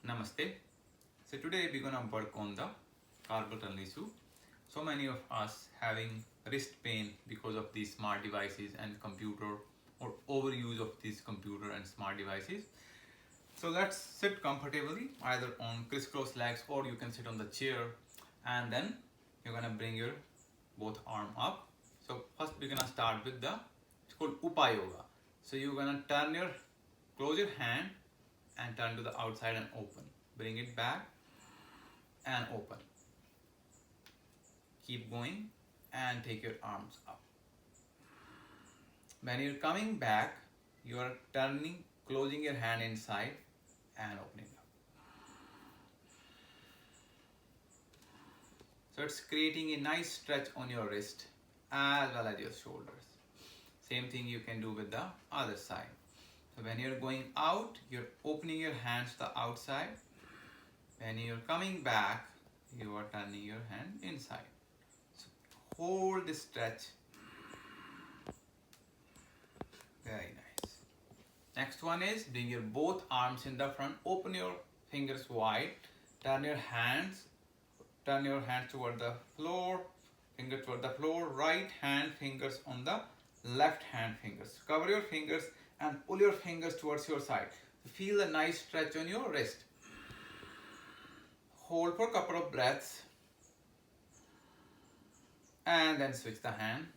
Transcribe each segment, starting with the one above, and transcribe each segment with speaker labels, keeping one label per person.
Speaker 1: Namaste. So today we're gonna work on the carpal tunnel issue. So many of us having wrist pain because of these smart devices and computer or overuse of these computer and smart devices. So let's sit comfortably either on crisscross legs or you can sit on the chair, and then you're gonna bring your both arm up. So first we're gonna start with it's called Upa Yoga. So you're gonna close your hand and turn to the outside and open. Bring it back and open. Keep going and take your arms up. When you're coming back, you are closing your hand inside and opening up. So it's creating a nice stretch on your wrist as well as your shoulders. Same thing you can do with the other side. So when you're going out, you're opening your hands to the outside. When you're coming back, you are turning your hand inside. So hold this stretch. Very nice. Next one is bring your both arms in the front. Open your fingers wide. Turn your hands toward the floor. Finger toward the floor. Right hand fingers on the left hand fingers. Cover your fingers and pull your fingers towards your side. Feel a nice stretch on your wrist. Hold for a couple of breaths and then switch the hand.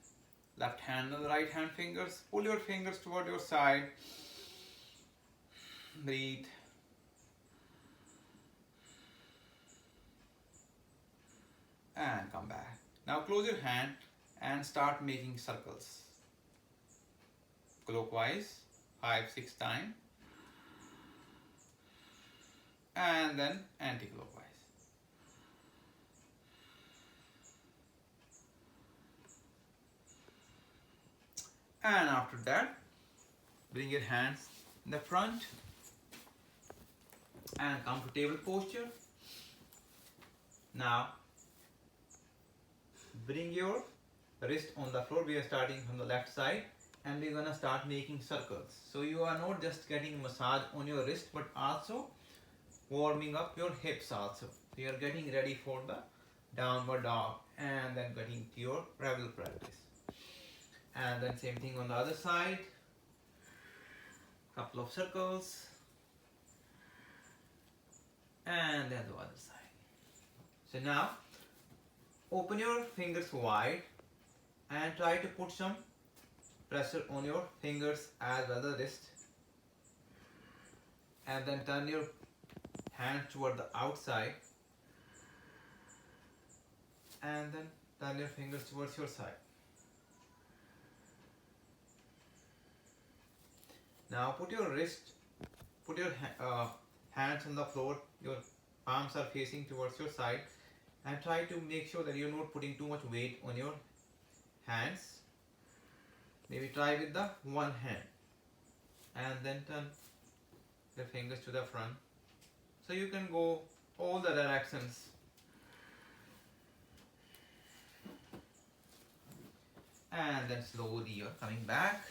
Speaker 1: Left hand on the right hand fingers. Pull your fingers toward your side. Breathe. And come back. Now close your hand and start making circles. Clockwise 5-6 times and then anti-clockwise. And after that, bring your hands in the front and comfortable posture. Now bring your wrist on the floor. We are starting from the left side and we're gonna start making circles. So you are not just getting massage on your wrist but also warming up your hips also. So you are getting ready for the downward dog and then getting to your rebel practice. And then same thing on the other side. Couple of circles. And then the other side. So now open your fingers wide and try to put some pressure on your fingers as well as the wrist. And then turn your hand toward the outside. And then turn your fingers towards your side. Now put your hands on the floor. Your palms are facing towards your side. And try to make sure that you're not putting too much weight on your hands. Maybe try with the one hand and then turn the fingers to the front. So you can go all the directions. And then slowly you're coming back.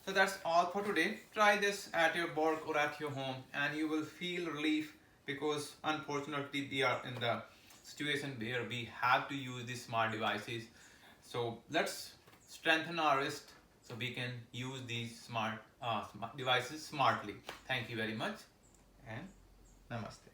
Speaker 1: So that's all for today. Try this at your work or at your home and you will feel relief, because unfortunately we are in the situation where we have to use these smart devices. So let's strengthen our wrist so we can use these smart devices smartly. Thank you very much and namaste.